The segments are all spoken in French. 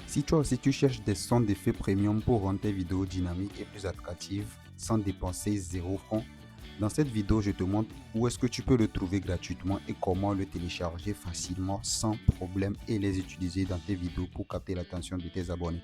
Si toi aussi tu cherches des sons d'effets premium pour rendre tes vidéos dynamiques et plus attractives sans dépenser 0 franc, dans cette vidéo je te montre où est-ce que tu peux le trouver gratuitement et comment le télécharger facilement sans problème et les utiliser dans tes vidéos pour capter l'attention de tes abonnés.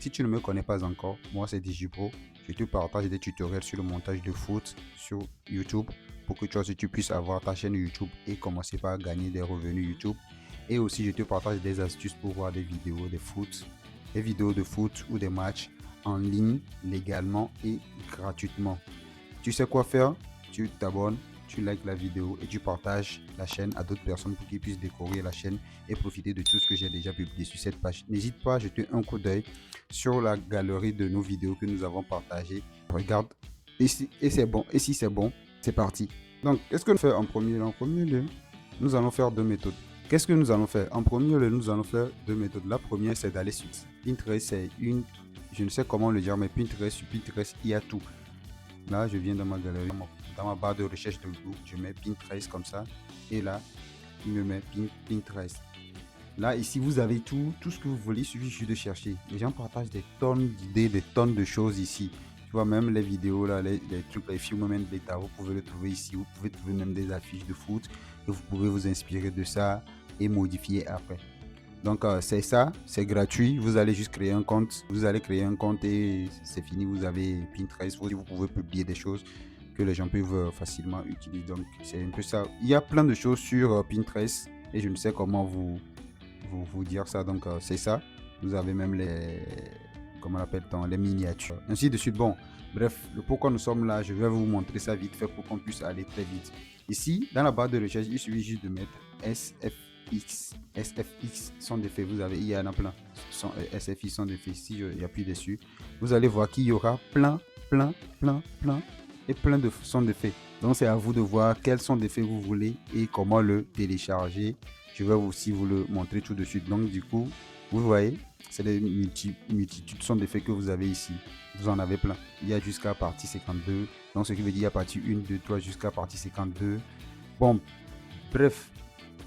Si tu ne me connais pas encore, moi c'est DigiPro, je te partage des tutoriels sur le montage de foot sur YouTube pour que toi aussi tu puisses avoir ta chaîne YouTube et commencer par gagner des revenus YouTube. Et aussi je te partage des astuces pour voir des vidéos de foot ou des matchs en ligne légalement et gratuitement. Tu sais quoi faire? Tu t'abonnes, tu likes la vidéo et tu partages la chaîne à d'autres personnes pour qu'ils puissent découvrir la chaîne et profiter de tout ce que j'ai déjà publié sur cette page. N'hésite pas à jeter un coup d'œil sur la galerie de nos vidéos que nous avons partagées. Regarde ici et c'est bon. Et si c'est bon, c'est parti. Donc, qu'est-ce que nous faisons en premier lieu? En premier lieu, nous allons faire deux méthodes. Qu'est-ce que nous allons faire? En premier lieu, nous allons faire deux méthodes. La première, c'est d'aller sur Pinterest. C'est une, je ne sais comment le dire, mais Pinterest, il y a tout. Là, je viens dans ma galerie, dans ma barre de recherche de Google, je mets Pinterest comme ça. Et là, il me met Pinterest. Là, ici, vous avez tout ce que vous voulez, il suffit juste de chercher. Les gens partagent des tonnes d'idées, des tonnes de choses ici. Tu vois, même les vidéos, là, les trucs, les films, même bêta, vous pouvez le trouver ici. Vous pouvez trouver même des affiches de foot et vous pouvez vous inspirer de ça et modifier après. Donc, c'est ça, c'est gratuit. Vous allez juste créer un compte. Vous allez créer un compte et c'est fini. Vous avez Pinterest. Vous pouvez publier des choses que les gens peuvent facilement utiliser. Donc, c'est un peu ça. Il y a plein de choses sur Pinterest et je ne sais comment vous dire ça. Donc, c'est ça. Vous avez même comment on appelle-t-on, les miniatures. Ainsi de suite. Bon, bref, le pourquoi nous sommes là, je vais vous montrer ça vite fait pour qu'on puisse aller très vite. Ici, dans la barre de recherche, il suffit juste de mettre SFX son d'effet. Vous avez, il y en a plein. SFX son d'effet. Si j'appuie dessus, vous allez voir qu'il y aura plein et plein de sons d'effets. Donc c'est à vous de voir quel son d'effet vous voulez et comment le télécharger. Je vais aussi vous le montrer tout de suite. Donc du coup, vous voyez, c'est les multitudes de sons d'effets que vous avez ici. Vous en avez plein. Il y a jusqu'à partie 52. Donc ce qui veut dire il y a partie 1, 2, 3 jusqu'à partie 52. Bon, bref,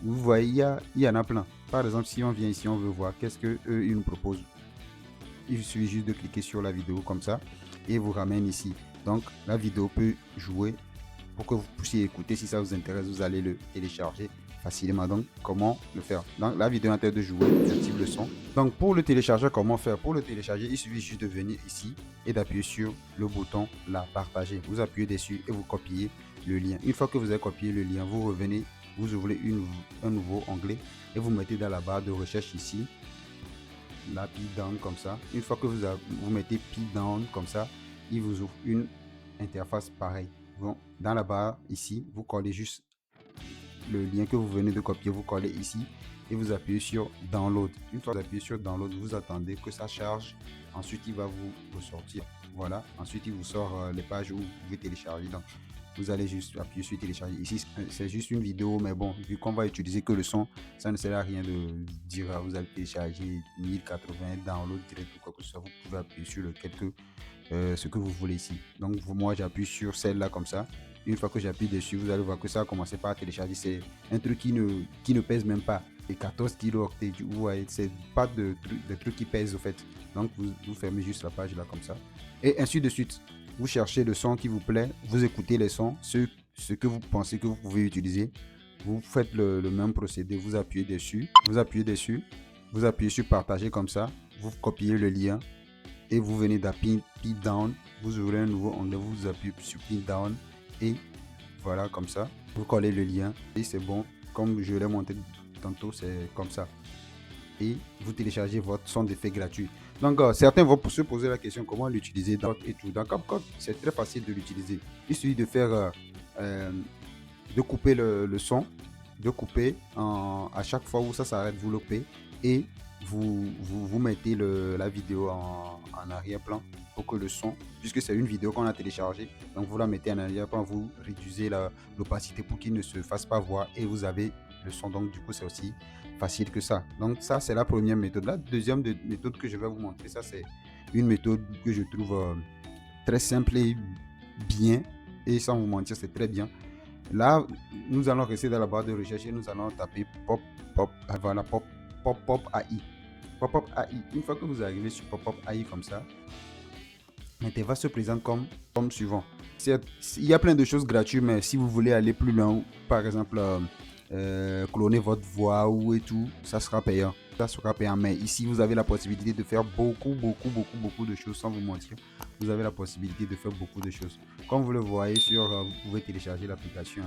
vous voyez, il y en a plein. Par exemple, si on vient ici, on veut voir qu'est-ce que eux, ils nous proposent. Il suffit juste de cliquer sur la vidéo comme ça et vous ramène ici. Donc la vidéo peut jouer pour que vous puissiez écouter. Si ça vous intéresse, vous allez le télécharger facilement. Donc comment le faire? Donc la vidéo est en train de jouer, j'active le son. Donc pour le télécharger, comment faire? Pour le télécharger, il suffit juste de venir ici et d'appuyer sur le bouton là, partager. Vous appuyez dessus et vous copiez le lien. Une fois que vous avez copié le lien, vous revenez, vous ouvrez un nouveau onglet et vous mettez dans la barre de recherche ici la P down comme ça. Une fois que vous mettez P down comme ça, il vous ouvre une interface pareille. Bon, dans la barre ici, vous collez juste le lien que vous venez de copier, vous collez ici et vous appuyez sur download. Une fois que vous appuyez sur download, vous attendez que ça charge. Ensuite, il va vous ressortir. Voilà. Ensuite, il vous sort les pages où vous pouvez télécharger. Donc, vous allez juste appuyer sur télécharger. Ici, c'est juste une vidéo, mais bon, vu qu'on va utiliser que le son, ça ne sert à rien de dire vous allez télécharger 1080 download direct ou quoi que ce soit. Vous pouvez appuyer sur ce que vous voulez ici. Donc, moi, j'appuie sur celle-là comme ça. Une fois que j'appuie dessus, vous allez voir que ça a commencé par télécharger. C'est un truc qui ne pèse même pas. Et 14 kilooctets, vous voyez, c'est pas de trucs qui pèsent au fait. Donc, vous fermez juste la page là comme ça. Et ainsi de suite. Vous cherchez le son qui vous plaît, vous écoutez les sons, ce que vous pensez que vous pouvez utiliser. Vous faites le même procédé, vous appuyez dessus, vous appuyez sur partager comme ça, vous copiez le lien et vous venez d'appuyer Pin Down, vous ouvrez un nouveau onglet, vous appuyez sur Pin Down et voilà comme ça, vous collez le lien et c'est bon. Comme je l'ai montré tantôt, c'est comme ça. Et vous téléchargez votre son d'effet gratuit. Donc, certains vont se poser la question comment l'utiliser et tout. Dans CapCut, c'est très facile de l'utiliser. Il suffit de faire, de couper le son, de couper à chaque fois où ça s'arrête, vous le coupez et vous mettez la vidéo en arrière-plan pour que le son, puisque c'est une vidéo qu'on a téléchargée, donc vous la mettez en arrière-plan, vous réduisez l'opacité pour qu'il ne se fasse pas voir et vous avez le son. Donc du coup, c'est aussi facile que ça. Donc ça, c'est la première méthode. La deuxième méthode que je vais vous montrer, ça c'est une méthode que je trouve très simple et bien, et sans vous mentir, c'est très bien. Là, nous allons rester dans la barre de recherche et nous allons taper pop AI. Pop-up AI. Une fois que vous arrivez sur Pop-up AI comme ça, l'interface se présente comme suivant. Il y a plein de choses gratuites, mais si vous voulez aller plus loin, par exemple, cloner votre voix ou et tout, ça sera payant. Ça sera payant, mais ici, vous avez la possibilité de faire beaucoup de choses, sans vous mentir. Vous avez la possibilité de faire beaucoup de choses. Comme vous le voyez vous pouvez télécharger l'application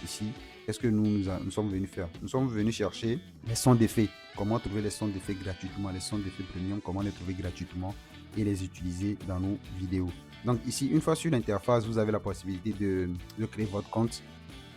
ici. Qu'est-ce que nous sommes venus faire? Nous sommes venus chercher les sons d'effets. Comment trouver les sons d'effets gratuitement, les sons d'effets premium, comment les trouver gratuitement et les utiliser dans nos vidéos. Donc ici, une fois sur l'interface, vous avez la possibilité de créer votre compte.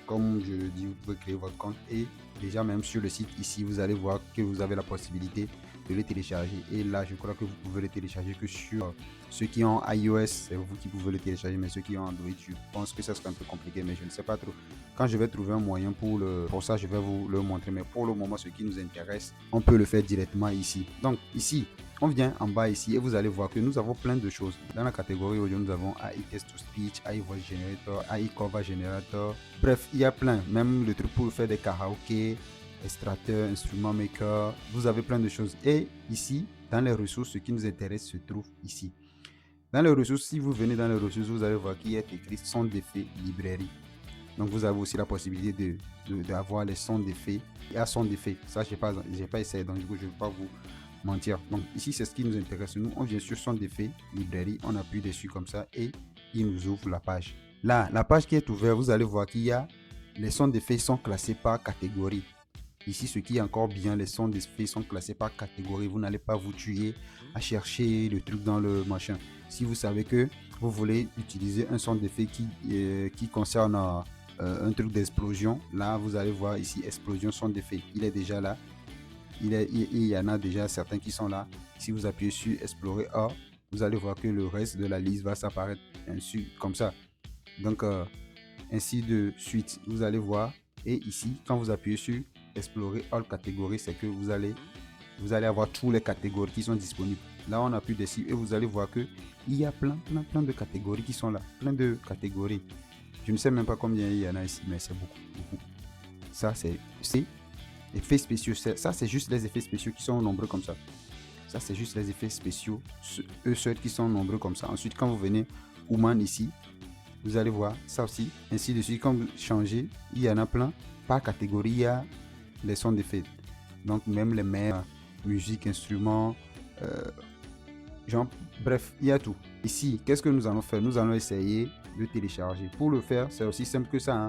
Comme je le dis, vous pouvez créer votre compte et déjà même sur le site ici, vous allez voir que vous avez la possibilité de le télécharger. Et là, je crois que vous pouvez le télécharger que sur ceux qui ont iOS, c'est vous qui pouvez le télécharger, mais ceux qui ont Android, je pense que ça sera un peu compliqué, mais je ne sais pas trop. Quand je vais trouver un moyen pour ça, je vais vous le montrer. Mais pour le moment, ce qui nous intéresse, on peut le faire directement ici. Donc ici, on vient en bas ici et vous allez voir que nous avons plein de choses. Dans la catégorie audio, nous avons AI Text to Speech, AI Voice Generator, AI Cover Generator. Bref, il y a plein. Même le truc pour faire des karaokés, extracteur, instrument maker. Vous avez plein de choses. Et ici, dans les ressources, ce qui nous intéresse se trouve ici. Dans les ressources, si vous venez dans les ressources, vous allez voir qu'il est écrit son d'effet librairie. Donc vous avez aussi la possibilité d'avoir les sons d'effets. Il y a son d'effets. Ça, je n'ai pas essayé, donc du coup, je ne vais pas vous mentir. Donc ici, c'est ce qui nous intéresse. Nous, on vient sur son d'effets, librairie, on appuie dessus comme ça et il nous ouvre la page. Là, la page qui est ouverte, vous allez voir qu'il y a les sons d'effets sont classés par catégorie. Ici, ce qui est encore bien, les sons d'effets sont classés par catégorie. Vous n'allez pas vous tuer à chercher le truc dans le machin. Si vous savez que vous voulez utiliser un son d'effet qui concerne un truc d'explosion, là, vous allez voir ici, explosion son d'effet. Il est déjà là. Il y en a déjà certains qui sont là. Si vous appuyez sur explorer A, vous allez voir que le reste de la liste va s'apparaître ainsi comme ça. Donc, ainsi de suite, vous allez voir. Et ici, quand vous appuyez sur explorer all catégories, c'est que vous allez avoir toutes les catégories qui sont disponibles. Là, on appuie dessus et vous allez voir que il y a plein de catégories qui sont là. Plein de catégories. Je ne sais même pas combien il y en a ici, mais c'est beaucoup. Ça, c'est effets spéciaux. Ça, c'est juste les effets spéciaux qui sont nombreux comme ça. Ça, c'est juste les effets spéciaux, eux seuls qui sont nombreux comme ça. Ensuite, quand vous venez Human ici, vous allez voir ça aussi, ainsi de suite. Quand vous changez, il y en a plein. Par catégorie, il y a les sons d'effets. Donc, même les meilleurs, musique, instruments, genre, bref, il y a tout. Ici, qu'est-ce que nous allons faire? Nous allons essayer de télécharger. Pour le faire, c'est aussi simple que ça.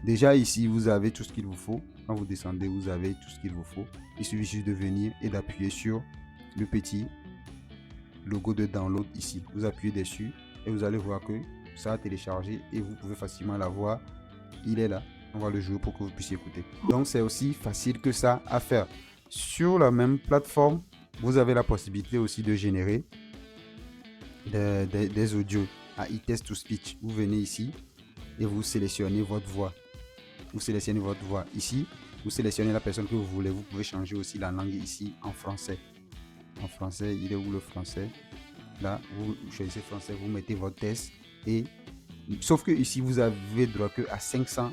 Déjà, ici, vous avez tout ce qu'il vous faut. Quand vous descendez, vous avez tout ce qu'il vous faut. Il suffit juste de venir et d'appuyer sur le petit logo de download ici. Vous appuyez dessus et vous allez voir que ça a téléchargé et vous pouvez facilement l'avoir. Il est là. On va le jouer pour que vous puissiez écouter. Donc, c'est aussi facile que ça à faire. Sur la même plateforme, vous avez la possibilité aussi de générer des audios à Text to Speech. Vous venez ici et vous sélectionnez votre voix. Vous sélectionnez votre voix ici. Vous sélectionnez la personne que vous voulez. Vous pouvez changer aussi la langue ici en français. En français, il est où le français? Là, vous choisissez français, vous mettez votre test et sauf que ici vous avez droit que à 500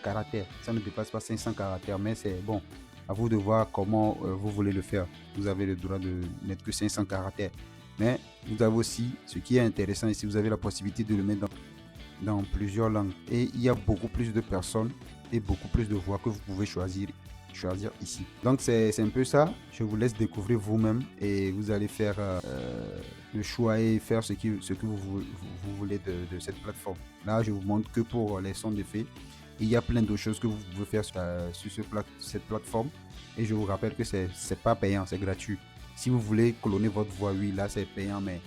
caractères. Ça ne dépasse pas 500 caractères, mais c'est bon. À vous de voir comment vous voulez le faire. Vous avez le droit de mettre que 500 caractères. Mais vous avez aussi, ce qui est intéressant ici, vous avez la possibilité de le mettre dans plusieurs langues. Et il y a beaucoup plus de personnes et beaucoup plus de voix que vous pouvez choisir ici. Donc c'est un peu ça. Je vous laisse découvrir vous-même et vous allez faire le choix et faire ce que vous voulez de cette plateforme. Là, je vous montre que pour les sons d'effets. Il y a plein d'autres choses que vous pouvez faire sur cette plateforme. Et je vous rappelle que c'est pas payant, c'est gratuit. Si vous voulez cloner votre voix, oui, là c'est payant, mais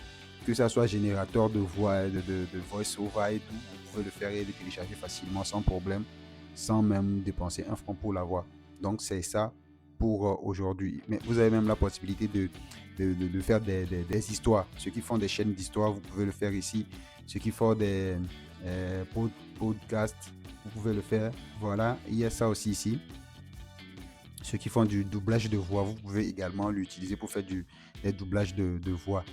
que ça soit générateur de voix, de voice over et tout, vous pouvez le faire et le télécharger facilement sans problème, sans même dépenser un franc pour l'avoir. Donc c'est ça pour aujourd'hui. Mais vous avez même la possibilité de faire des histoires. Ceux qui font des chaînes d'histoire, vous pouvez le faire ici. Ceux qui font des podcasts, vous pouvez le faire. Voilà, il y a ça aussi ici. Ceux qui font du doublage de voix, vous pouvez également l'utiliser pour faire des doublages de voix.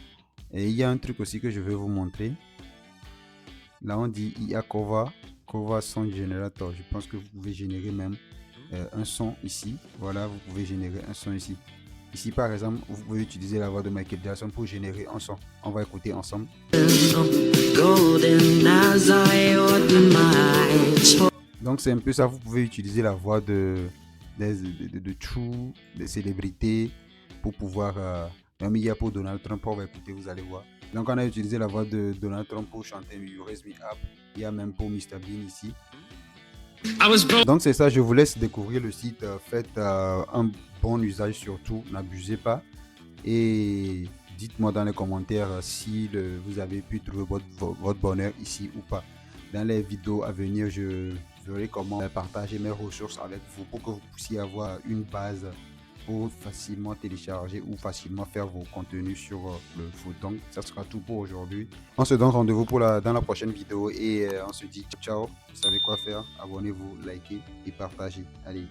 Et il y a un truc aussi que je vais vous montrer. Là, on dit IA Cover Sound Generator. Je pense que vous pouvez générer même un son ici. Voilà, vous pouvez générer un son ici. Ici, par exemple, vous pouvez utiliser la voix de Michael Jackson pour générer un son. On va écouter ensemble. Donc, c'est un peu ça. Vous pouvez utiliser la voix de True, des célébrités, pour pouvoir... même il y a pour Donald Trump, on va écouter, vous allez voir. Donc, on a utilisé la voix de Donald Trump pour chanter You Raise Me Up. Il y a même pour Mr. Bean ici. Donc c'est ça, je vous laisse découvrir le site. Faites un bon usage surtout, n'abusez pas. Et dites-moi dans les commentaires si vous avez pu trouver votre bonheur ici ou pas. Dans les vidéos à venir, je verrai comment partager mes ressources avec vous pour que vous puissiez avoir une base pour facilement télécharger ou facilement faire vos contenus sur le foot. Donc ça sera tout pour aujourd'hui. On se donne rendez-vous dans la prochaine vidéo et on se dit ciao. Vous savez quoi faire, abonnez-vous, likez et partagez. Allez.